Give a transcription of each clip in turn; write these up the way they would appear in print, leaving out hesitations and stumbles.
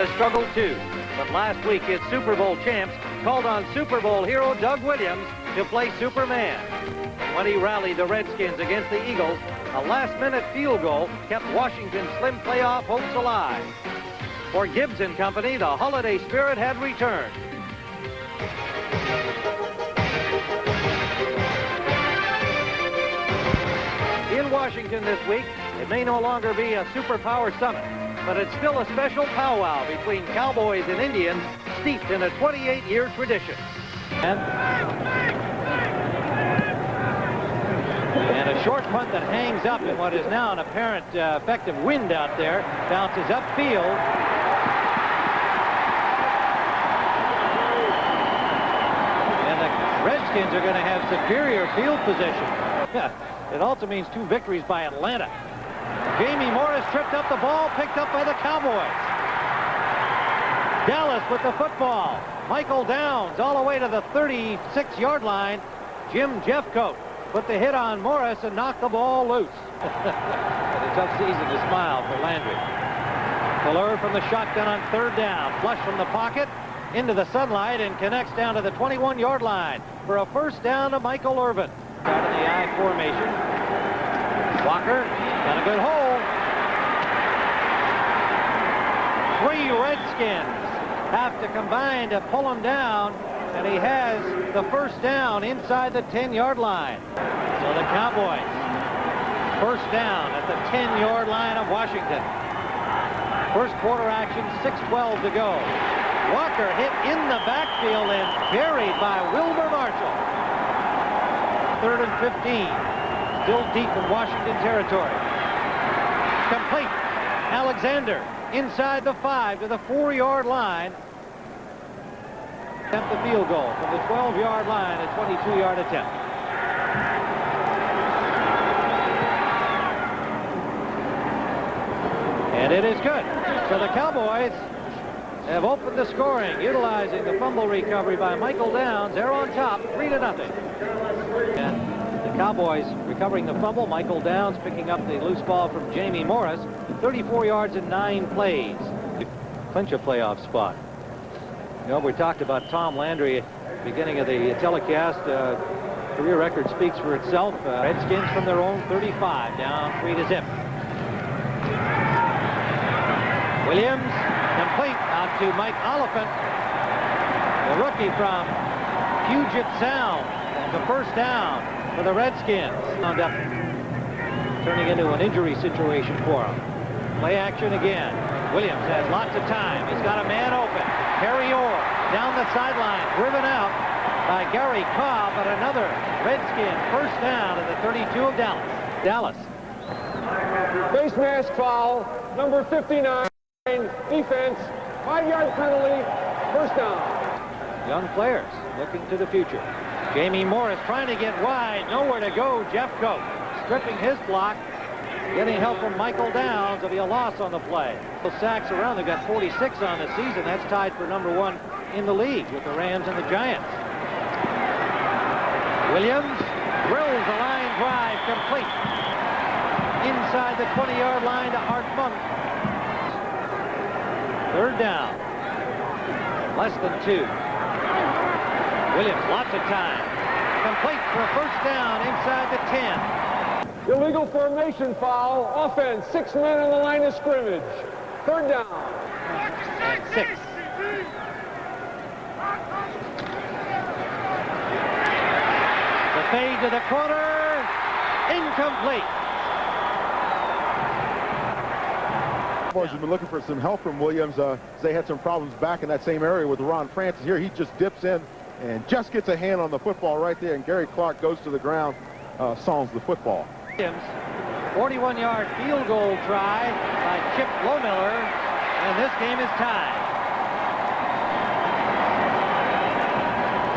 Struggled too, but last week his Super Bowl champs called on Super Bowl hero Doug Williams to play Superman. And when he rallied the Redskins against the Eagles, a last-minute field goal kept Washington's slim playoff hopes alive. For Gibbs and company, the holiday spirit had returned. In Washington this week, it may no longer be a superpower summit, but it's still a special powwow between Cowboys and Indians steeped in a 28-year tradition. And a short punt that hangs up in what is now an apparent effective wind out there, bounces upfield. And the Redskins are going to have superior field position. It also means 2 victories by Atlanta. Jamie Morris tripped up the ball, picked up by the Cowboys. Dallas with the football. Michael Downs all the way to the 36-yard line. Jim Jeffcoat put the hit on Morris and knocked the ball loose. A tough season to smile for Landry. Fuller from the shotgun on 3rd down. Flush from the pocket into the sunlight and connects down to the 21-yard line for a first down to Michael Irvin. Out in the I formation. Walker got a good hole. 3 Redskins have to combine to pull him down, and he has the first down inside the 10-yard line. So the Cowboys first down at the 10-yard line of Washington. First quarter action, 6:12 to go. Walker hit in the backfield and buried by Wilbur Marshall. 3rd and 15. Still deep in Washington territory. Complete. Alexander inside the 5 to the 4-yard line. Attempt the field goal from the 12-yard line, a 22-yard attempt. And it is good. So the Cowboys have opened the scoring, utilizing the fumble recovery by Michael Downs. They're on top, 3-0. And the Cowboys recovering the fumble. Michael Downs picking up the loose ball from Jamie Morris. 34 yards in 9 plays. Clinch a playoff spot. You know, we talked about Tom Landry at the beginning of the telecast. Career record speaks for itself. Redskins from their own 35, down 3-0. Williams, complete out to Mike Oliphant, the rookie from Puget Sound. The first down for the Redskins. Wound up turning into an injury situation for him. Play action again. Williams has lots of time. He's got a man open. Harry Orr down the sideline, driven out by Gary Cobb, but another Redskin first down at the 32 of Dallas. Face mask foul, number 59, defense, 5-yard penalty, first down. Young players looking to the future. Jamie Morris trying to get wide, nowhere to go. Jeffcoat stripping his block, getting help from Michael Downs. There'll be a loss on the play. Sacks around. They've got 46 on the season. That's tied for number 1 in the league with the Rams and the Giants. Williams drills the line drive complete. Inside the 20-yard line to Art Monk. 3rd down. Less than 2. Williams, lots of time. Complete for a first down inside the 10. Illegal formation foul, offense, 6 men on the line of scrimmage. 3rd down. And 6. The fade to the corner, incomplete. Cowboys have been looking for some help from Williams. They had some problems back in that same area with Ron Francis. Here he just dips in and just gets a hand on the football right there, and Gary Clark goes to the ground, songs the football. Williams, 41-yard field goal try by Chip Lohmiller, and this game is tied.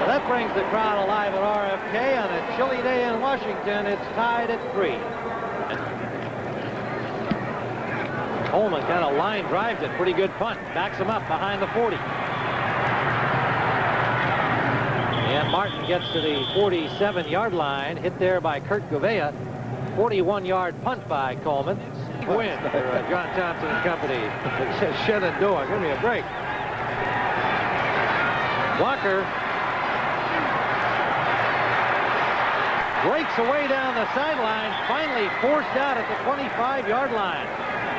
So that brings the crowd alive at RFK. On a chilly day in Washington, it's tied at 3. Coleman kind of line drives it. Pretty good punt. Backs him up behind the 40. And Martin gets to the 47-yard line. Hit there by Kurt Gouveia. 41-yard punt by Coleman. Win for John Thompson and company. It says Shenandoah. Give me a break. Walker breaks away down the sideline, finally forced out at the 25-yard line.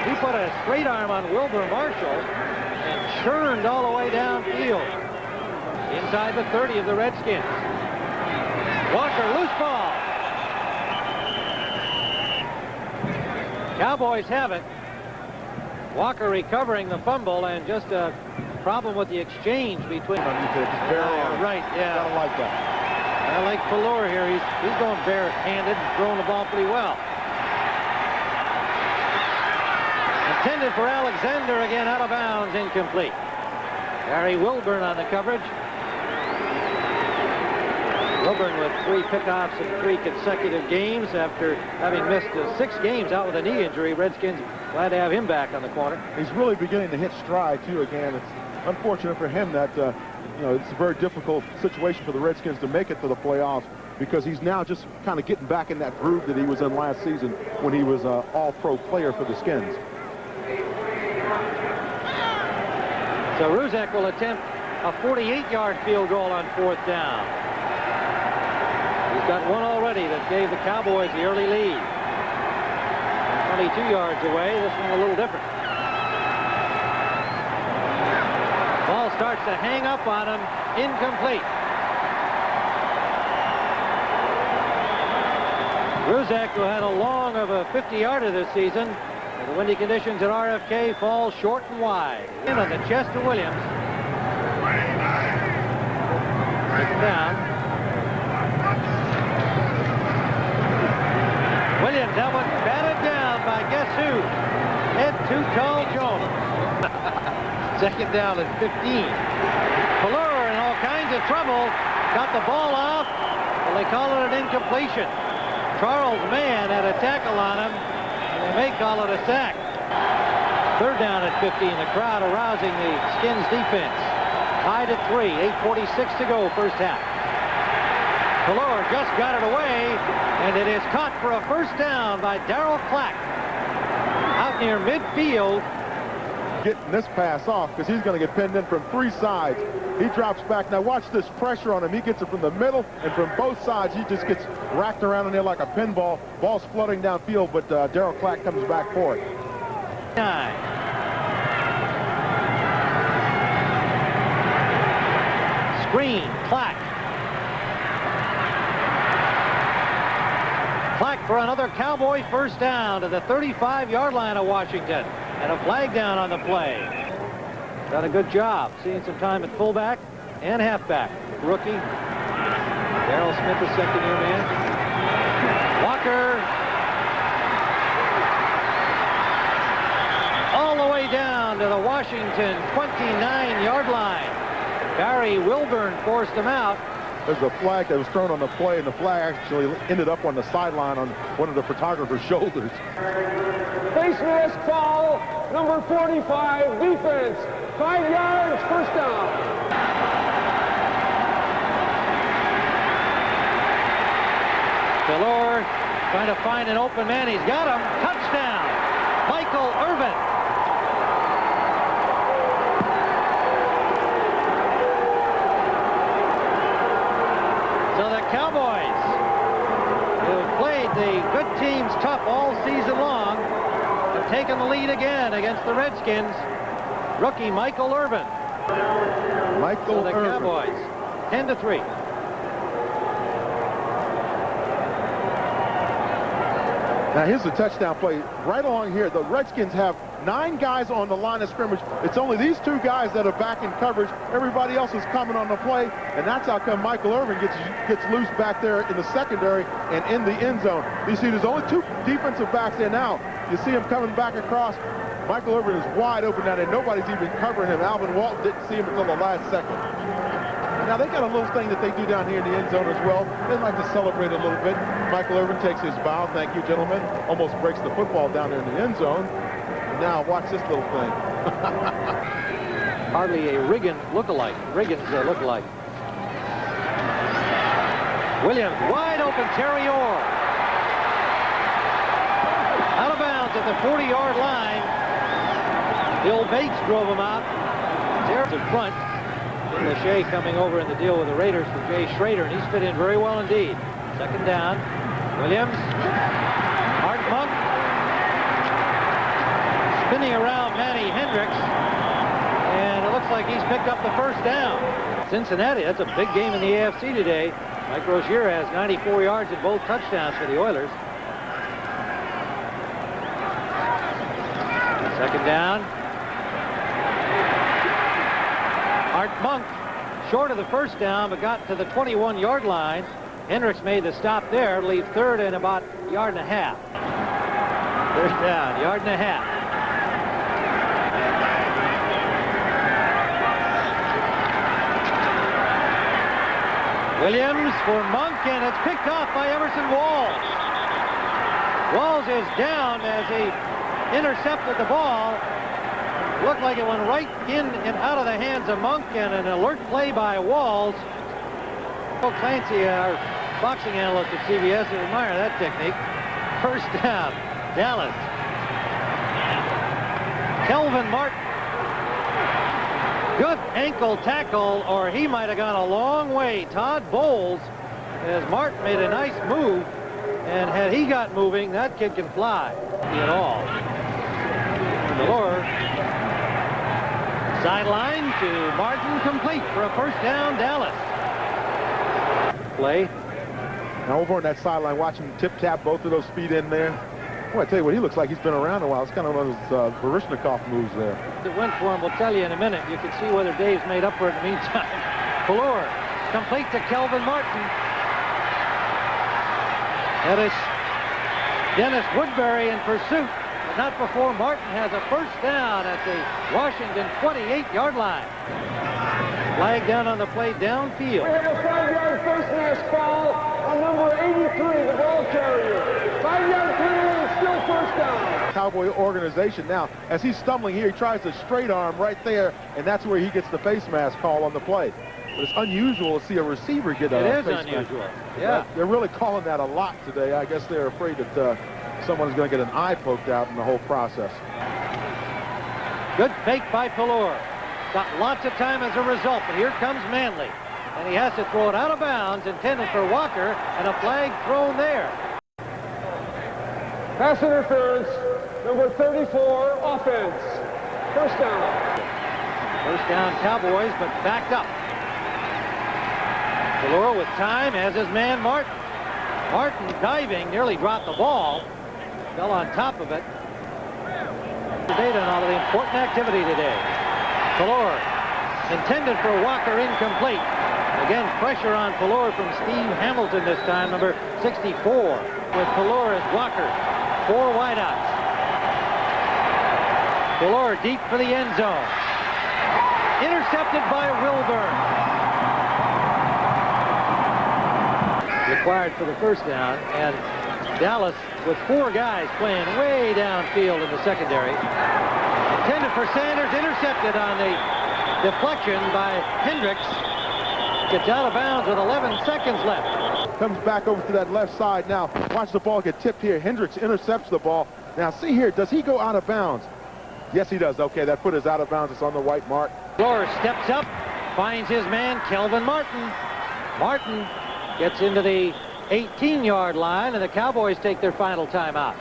He put a straight arm on Wilbur Marshall and churned all the way downfield inside the 30 of the Redskins. Walker, loose ball. Cowboys have it. Walker recovering the fumble, and just a problem with the exchange between them. Right, yeah. I don't like that. I like Fuller here. He's going bare-handed and throwing the ball pretty well. Intended for Alexander, again out of bounds, incomplete. Barry Wilburn on the coverage. Wilburn with 3 pickoffs in 3 consecutive games after having missed 6 games out with a knee injury. Redskins glad to have him back on the corner. He's really beginning to hit stride, too, again. It's unfortunate for him that, it's a very difficult situation for the Redskins to make it to the playoffs because he's now just kind of getting back in that groove that he was in last season when he was an all-pro player for the Skins. So Ruzek will attempt a 48-yard field goal on 4th down. He's got one already that gave the Cowboys the early lead. And 22 yards away, this one a little different. Ball starts to hang up on him, incomplete. Ruzek, who had a long of a 50-yarder this season, with the windy conditions at RFK, falls short and wide. In on the chest of Williams. Taken down. Williams, that one batted down by guess who? Ed Too Tall Jones. Second down at 15. Fuller in all kinds of trouble. Got the ball off. Well, they call it an incompletion. Charles Mann had a tackle on him, and they may call it a sack. 3rd down at 15. The crowd arousing the Skins defense. Tied at 3. 8:46 to go, first half. Fuller just got it away, and it is caught for a first down by Darryl Clack. Out near midfield. Getting this pass off because he's going to get pinned in from 3 sides. He drops back. Now watch this pressure on him. He gets it from the middle and from both sides. He just gets racked around in there like a pinball. Ball's fluttering downfield, but Darryl Clack comes back for it. 9. Screen, Clack. Clack for another Cowboy first down to the 35-yard line of Washington. And a flag down on the play. Done a good job. Seeing some time at fullback and halfback. Rookie. Darrell Smith, the second-year man. Walker. All the way down to the Washington 29-yard line. Barry Wilburn forced him out. There's a flag that was thrown on the play, and the flag actually ended up on the sideline on one of the photographer's shoulders. Face mask foul, number 45, defense. 5 yards, first down. Fuller trying to find an open man. He's got him. Touchdown. Michael Irvin. So the Cowboys, who played the good teams tough all season long, have taken the lead again against the Redskins. Rookie Michael Irvin. Michael So the Irvin. Cowboys, 10-3. Now here's the touchdown play right along here. The Redskins have 9 guys on the line of scrimmage. It's only these 2 guys that are back in coverage. Everybody else is coming on the play, and that's how come Michael Irvin gets loose back there in the secondary and in the end zone. You see there's only 2 defensive backs there now. You see him coming back across. Michael Irvin is wide open now, and nobody's even covering him. Alvin Walton didn't see him until the last second. Now they got a little thing that they do down here in the end zone as well. They like to celebrate a little bit. Michael Irvin takes his bow. Thank you, gentlemen. Almost breaks the football down there in the end zone. And now watch this little thing. Hardly a Riggins lookalike. Williams, wide open, Terry Orr. Out of bounds at the 40-yard line. Bill Bates drove him out. There's in front. Lachey coming over in the deal with the Raiders for Jay Schrader, and he's fit in very well indeed. Second down. Williams. Art Monk. Spinning around Manny Hendricks. And it looks like he's picked up the first down. Cincinnati, that's a big game in the AFC today. Mike Rozier has 94 yards and both touchdowns for the Oilers. Second down. Art Monk, short of the first down, but got to the 21-yard line. Hendricks made the stop there, leave third and about a yard and a half. Third down, yard and a half. Williams for Monk, and it's picked off by Emerson Walls. Walls is down as he intercepted the ball. Looked like it went right in and out of the hands of Monk, and an alert play by Walls. Bill Clancy, our boxing analyst at CBS, would admire that technique. First down, Dallas. Kelvin Martin. Good ankle tackle, or he might have gone a long way. Todd Bowles, as Martin made a nice move, and had he got moving, that kid can fly at all. Delore. Sideline to Martin, complete for a first down, Dallas. Play. Now over on that sideline, watch him tip-tap both of those feet in there. Boy, I tell you what, he looks like he's been around a while. It's kind of one of those Baryshnikov moves there. It went for him. We'll tell you in a minute. You can see whether Dave's made up for it in the meantime. Delore, complete to Kelvin Martin. That is Dennis Woodbury in pursuit. Not before Martin has a first down at the Washington 28-yard line. Flag down on the play downfield. We have a 5-yard face mask foul on number 83, the ball carrier. 5-yard penalty, still first down. Cowboy organization now, as he's stumbling here, he tries to straight arm right there, and that's where he gets the face mask call on the play. But it's unusual to see a receiver get a face mask. It is unusual, yeah. They're really calling that a lot today. I guess they're afraid that someone's going to get an eye poked out in the whole process. Good fake by Delore. Got lots of time as a result, but here comes Manley. And he has to throw it out of bounds, intended for Walker, and a flag thrown there. Pass interference, number 34, offense. First down. First down, Cowboys, but backed up. Delore with time, as his man Martin. Martin diving, nearly dropped the ball. Fell on top of it. Data on all of the important activity today. Delore, intended for Walker, incomplete. Again, pressure on Delore from Steve Hamilton this time, number 64. With Delore as Walker. 4 wideouts. Delore deep for the end zone. Intercepted by Wilburn. Required for the first down, and Dallas with 4 guys playing way downfield in the secondary. Intended for Sanders, intercepted on the deflection by Hendricks. Gets out of bounds with 11 seconds left. Comes back over to that left side now. Watch the ball get tipped here. Hendricks intercepts the ball. Now see here, does he go out of bounds? Yes, he does. Okay, that foot is out of bounds. It's on the white mark. Delore steps up, finds his man, Kelvin Martin. Martin gets into the 18-yard line, and the Cowboys take their final timeout.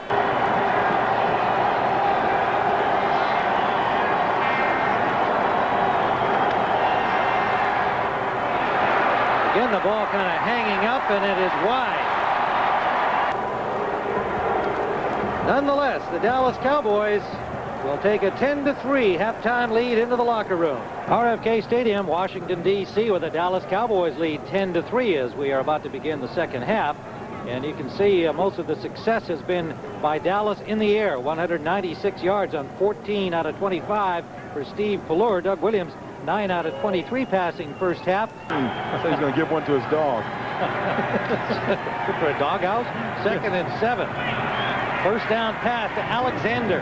Again, the ball kind of hanging up, and it is wide. Nonetheless, the Dallas Cowboys will take a 10-3 halftime lead into the locker room. RFK Stadium, Washington, D.C., with the Dallas Cowboys lead 10-3 as we are about to begin the second half. And you can see most of the success has been by Dallas in the air. 196 yards on 14 out of 25 for Steve Delore. Doug Williams, 9 out of 23 passing first half. I thought he was going to give one to his dog. Good for a doghouse. 2nd and 7. First down pass to Alexander.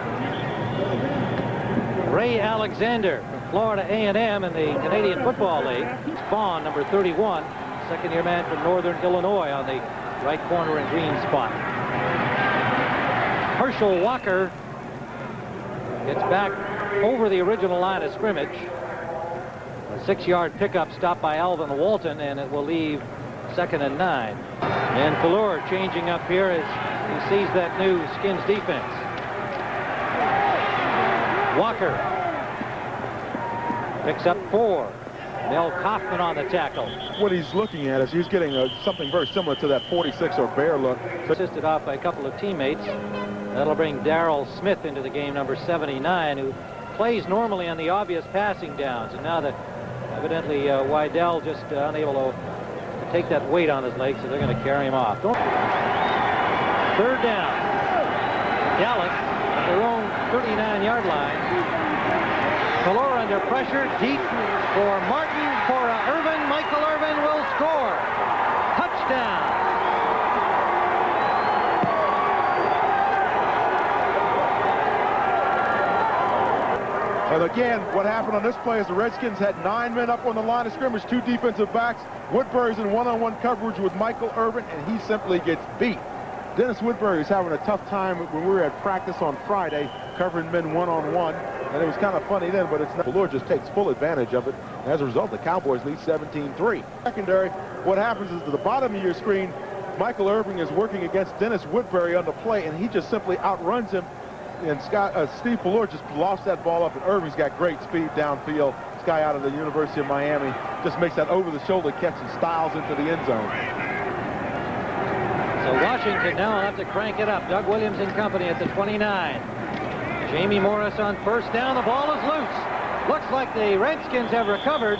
Ray Alexander from Florida A&M in the Canadian Football League. Spawn, number 31, second-year man from Northern Illinois on the right corner and green spot. Herschel Walker gets back over the original line of scrimmage. A 6-yard pickup stopped by Alvin Walton, and it will leave 2nd and 9. And Fuller changing up here as he sees that new Skins defense. Walker picks up 4. Mel Kaufman on the tackle. What he's looking at is he's getting something very similar to that 46 or bear look. Assisted off by a couple of teammates. That'll bring Darrell Smith into the game, number 79, who plays normally on the obvious passing downs. And now that evidently Wydell just unable to take that weight on his legs, so they're going to carry him off. 3rd down. Dallas at their own 39-yard line. Fuller under pressure, deep for Martin, for Irvin. Michael Irvin will score. Touchdown. And again, what happened on this play is the Redskins had 9 men up on the line of scrimmage, 2 defensive backs. Woodbury's in one-on-one coverage with Michael Irvin, and he simply gets beat. Dennis Woodbury is having a tough time when we were at practice on Friday, covering men one-on-one. And it was kind of funny then, but it's not. Fuller just takes full advantage of it. As a result, the Cowboys lead 17-3. Secondary, what happens is at the bottom of your screen, Michael Irvin is working against Dennis Woodbury on the play, and he just simply outruns him. And Steve Fuller just lost that ball up, and Irving's got great speed downfield. This guy out of the University of Miami just makes that over-the-shoulder catch and styles into the end zone. So Washington now will have to crank it up. Doug Williams and company at the 29. Jamie Morris on 1st down. The ball is loose. Looks like the Redskins have recovered.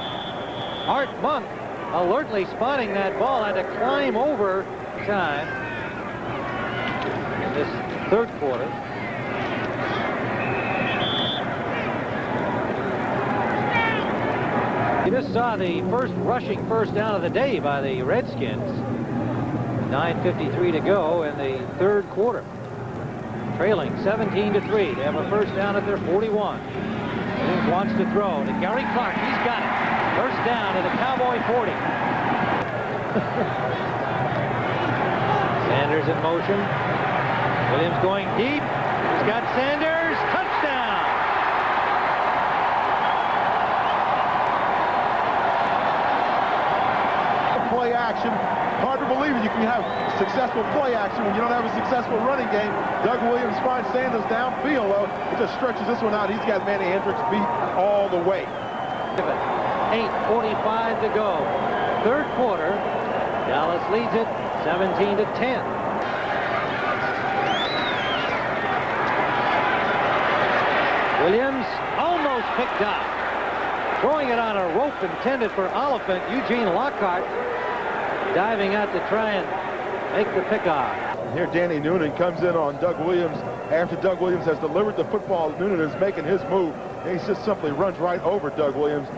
Art Monk alertly spotting that ball, had to climb over time in this 3rd quarter. You just saw the first rushing 1st down of the day by the Redskins. 9:53 to go in the 3rd quarter. Trailing 17-3. They have a 1st down at their 41. Williams wants to throw to Gary Clark. He's got it. 1st down to the Cowboy 40. Sanders in motion. Williams going deep. He's got Sanders. Touchdown. Play action. Hard to believe it. You can have successful play action when you don't have a successful running game. Doug Williams finds Sanders downfield, though. It just stretches this one out. He's got Manny Hendricks beat all the way. 8:45 to go. 3rd quarter. Dallas leads it 17-10. Williams almost picked up. Throwing it on a rope intended for Oliphant. Eugene Lockhart diving out to try and make the pickoff. Here Danny Noonan comes in on Doug Williams. After Doug Williams has delivered the football, Noonan is making his move. And he just simply runs right over Doug Williams.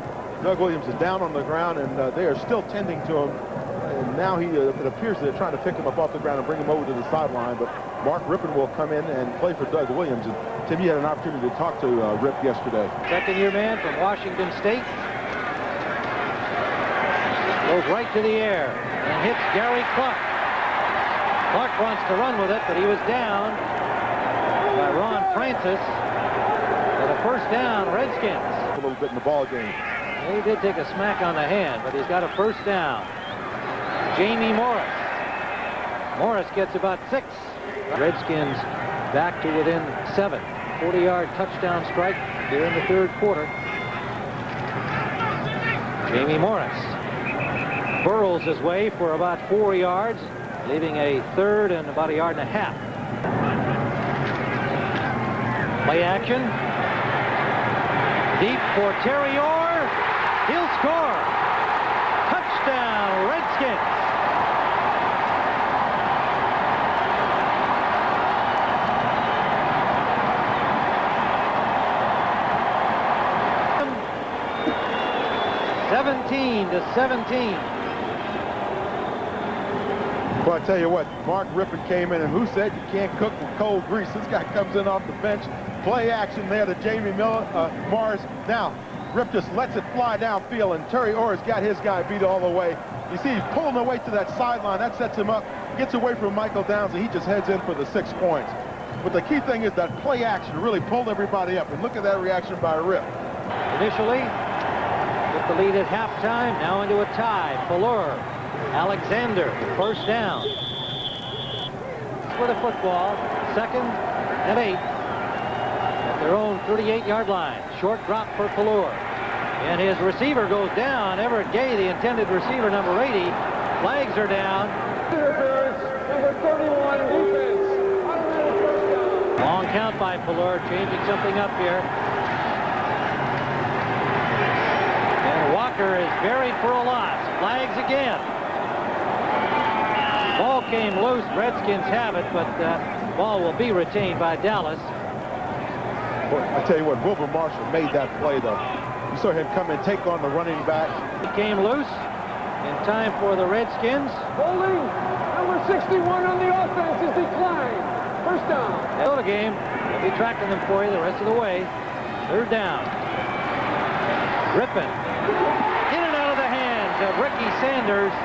Doug Williams is down on the ground, and they are still tending to him. And now it appears they're trying to pick him up off the ground and bring him over to the sideline. But Mark Rippon will come in and play for Doug Williams. And Tim, you had an opportunity to talk to Rip yesterday. 2nd-year man from Washington State. Goes right to the air and hits Gary Clark. Clark wants to run with it, but he was down by Ron Francis. For the 1st down, Redskins. A little bit in the ball game. He did take a smack on the hand, but he's got a 1st down. Jamie Morris. Morris gets about 6. Redskins back to within 7. 40-yard touchdown strike here in the 3rd quarter. Jamie Morris burrows his way for about 4 yards, leaving a 3rd and about 1.5 yards. Play action. Deep for Terry Orr. He'll score. Touchdown, Redskins. (17-17). Well, I tell you what, Mark Rippon came in, and who said you can't cook with cold grease? This guy comes in off the bench. Play action there to Jamie Morris. Now, Rip just lets it fly downfield, and Terry Orr's got his guy beat all the way. You see, he's pulling away to that sideline. That sets him up. Gets away from Michael Downs, and he just heads in for the 6 points. But the key thing is that play action really pulled everybody up. And look at that reaction by Rip. Initially, with the lead at halftime, now into a tie. Fuller, Alexander, first down. For the football, 2nd and 8 at their own 38-yard line. Short drop for Fuller. And his receiver goes down. Everett Gay, the intended receiver, number 80. Flags are down. Interference, number 31, defense. Automatic first down. Long count by Fuller, changing something up here. And Walker is buried for a loss. Flags again. Ball came loose. Redskins have it, but ball will be retained by Dallas. I tell you what, Wilbur Marshall made that play, though. You saw him come and take on the running back. He came loose in time for the Redskins. Holding, number 61 on the offense is declined. First down. Still the game. They'll be tracking them for you the rest of the way. 3rd down. Rippon. In and out of the hands of Ricky Sanders.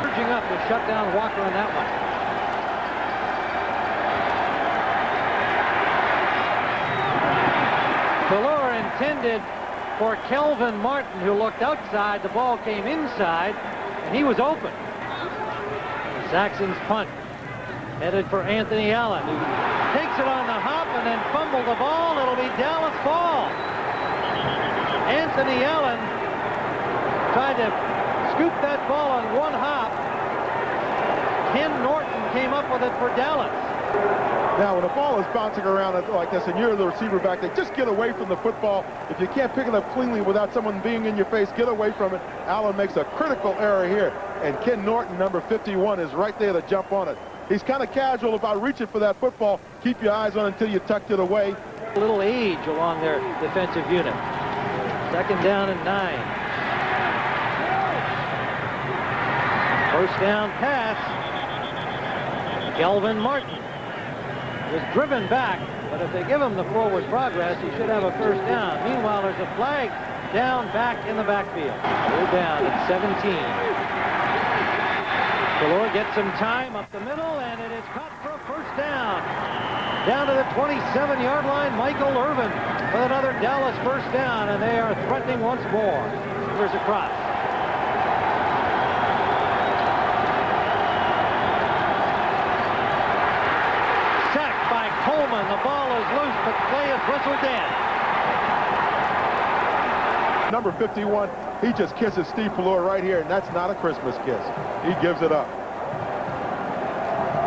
Urging up to shut down Walker on that one. Fuller intended for Kelvin Martin, who looked outside. The ball came inside, and he was open. Saxon's punt, headed for Anthony Allen, who takes it on the hop and then fumbled the ball. It'll be Dallas ball. Anthony Allen tried to scoop that ball on one hop. Ken Norton came up with it for Dallas. Now, when a ball is bouncing around like this and you're the receiver back there, just get away from the football. If you can't pick it up cleanly without someone being in your face, get away from it. Allen makes a critical error here. And Ken Norton, number 51, is right there to jump on it. He's kind of casual about reaching for that football. Keep your eyes on it until you tucked it away. A little age along their defensive unit. 2nd down and 9. First down pass. Kelvin Martin was driven back, but if they give him the forward progress, he should have a first down. Meanwhile, there's a flag down back in the backfield. They're down at 17. Fuller gets some time up the middle, and it is caught for a first down. Down to the 27-yard line, Michael Irvin with another Dallas first down, and they are threatening once more. Here's a cross. Coleman, the ball is loose, but play is whistled dead. Number 51, he just kisses Steve Fuller right here, and that's not a Christmas kiss. He gives it up.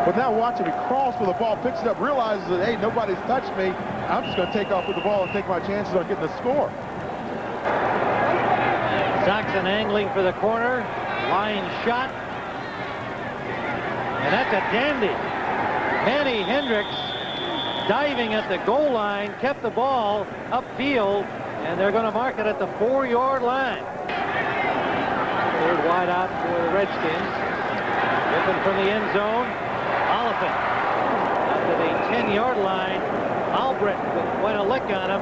But now watch him. He crawls for the ball, picks it up, realizes that, hey, nobody's touched me. I'm just going to take off with the ball and take my chances on getting the score. Saxon angling for the corner. Line shot. And that's a dandy. Manny Hendricks, diving at the goal line, kept the ball upfield, and they're going to mark it at the 4-yard line. 3rd wide out for the Redskins. Rippon from the end zone. Oliphant out to the 10-yard line. Albrecht with quite a lick on him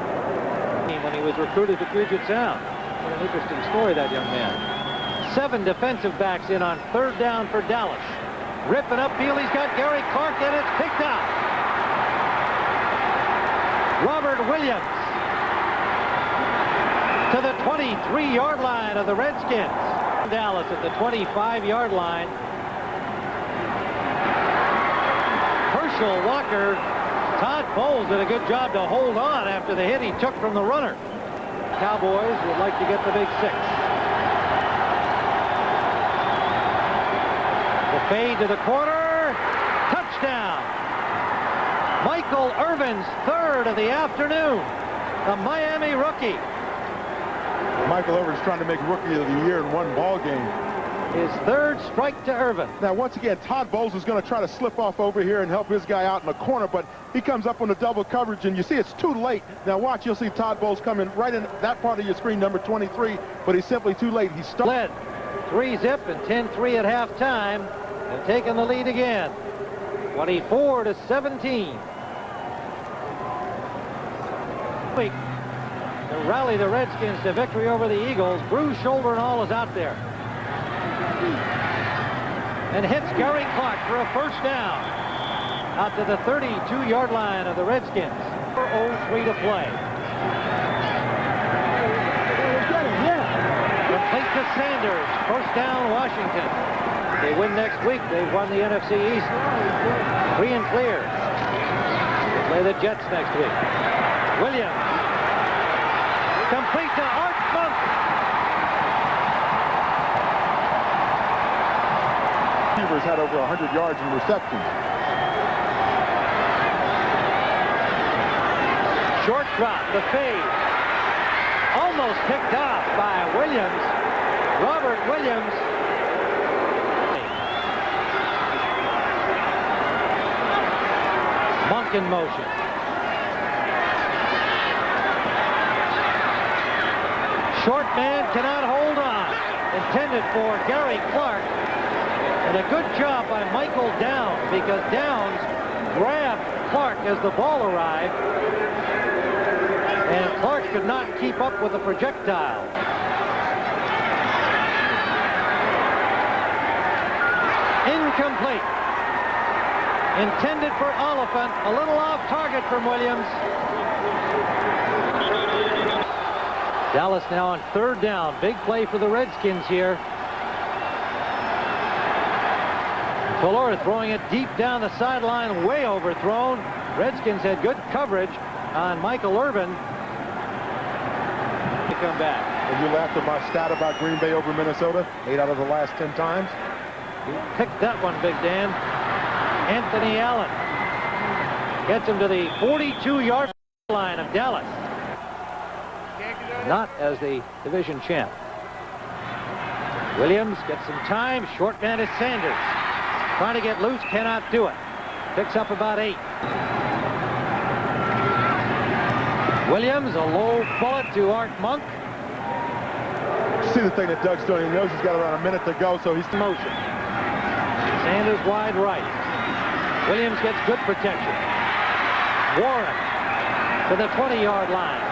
when he was recruited to Puget Sound. What an interesting story, that young man. 7 defensive backs in on 3rd down for Dallas. Rippon upfield. He's got Gary Clark, and it's picked up. Robert Williams to the 23-yard line of the Redskins. Dallas at the 25-yard line. Herschel Walker. Todd Bowles did a good job to hold on after the hit he took from the runner. Cowboys would like to get the big 6. The fade to the corner. Touchdown. Michael Irvin's 3rd of the afternoon. The Miami rookie. Michael Irvin's trying to make Rookie of the Year in one ball game. His 3rd strike to Irvin. Now, once again, Todd Bowles is going to try to slip off over here and help his guy out in the corner, but he comes up on the double coverage, and you see it's too late. Now, watch, you'll see Todd Bowles coming right in that part of your screen, number 23, but he's simply too late. He led 3-zip and 10-3 at halftime, and taking the lead again. 24-17. To rally the Redskins to victory over the Eagles. Bruised shoulder and all is out there. and hits Gary Clark for a first down out to the 32-yard line of the Redskins. 4:03 to play. Complete to Sanders. First down, Washington. If they win next week, they've won the NFC East. Free and clear. They play the Jets next week. Williams. Complete to Art Monk. Receivers had over 100 yards in receptions. Short drop, the fade. Almost picked off by Williams. Robert Williams. Monk in motion. Short man cannot hold on. Intended for Gary Clark. And a good job by Michael Downs, because Downs grabbed Clark as the ball arrived. And Clark could not keep up with the projectile. Incomplete. Intended for Oliphant. A little off target from Williams. Dallas now on third down. Big play for the Redskins here. Fuller throwing it deep down the sideline, way overthrown. Redskins had good coverage on Michael Irvin. They come back. And you laughed at my stat about Green Bay over Minnesota, 8 out of the last 10 times. He picked that one, Big Dan. Anthony Allen gets him to the 42-yard line of Dallas. Not as the division champ. Williams gets some time. Short man is Sanders. Trying to get loose, cannot do it. Picks up about 8. Williams, a low bullet to Art Monk. See the thing that Doug's doing. He knows he's got around a minute to go, so he's in motion. Sanders wide right. Williams gets good protection. Warren to the 20-yard line.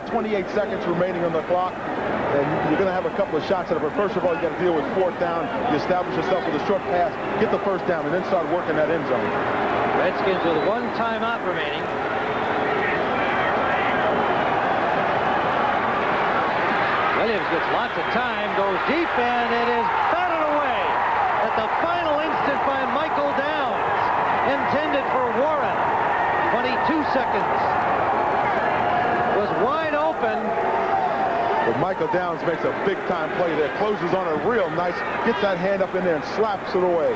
28 seconds remaining on the clock, and you're going to have a couple of shots at it, but first of all, you got to deal with fourth down. You establish yourself with a short pass, get the first down, and then start working that end zone. Redskins with 1 timeout remaining. Williams gets lots of time, goes deep, and it is batted away at the final instant by Michael Downs. Intended for Warren. 22 seconds. Was wide open. But Michael Downs makes a big-time play there. Closes on it real nice. Gets that hand up in there and slaps it away.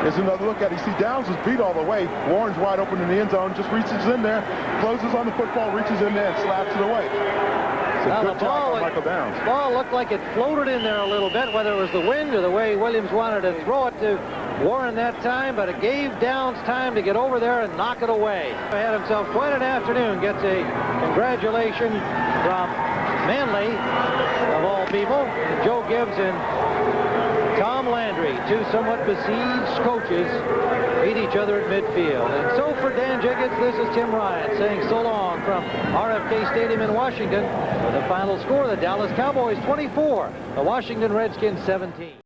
Here's another look at it. You see Downs was beat all the way. Warren's wide open in the end zone. Just reaches in there. Closes on the football. Reaches in there and slaps it away. It's a good job by Michael Downs. The ball looked like it floated in there a little bit, whether it was the wind or the way Williams wanted to throw it to Warren that time, but it gave Downs time to get over there and knock it away. He had himself quite an afternoon. Gets a congratulation from Manley, of all people. Joe Gibbs and Tom Landry, 2 somewhat besieged coaches, beat each other at midfield. And so for Dan Jiggets, this is Tim Ryan saying so long from RFK Stadium in Washington. For the final score, the Dallas Cowboys 24, the Washington Redskins 17.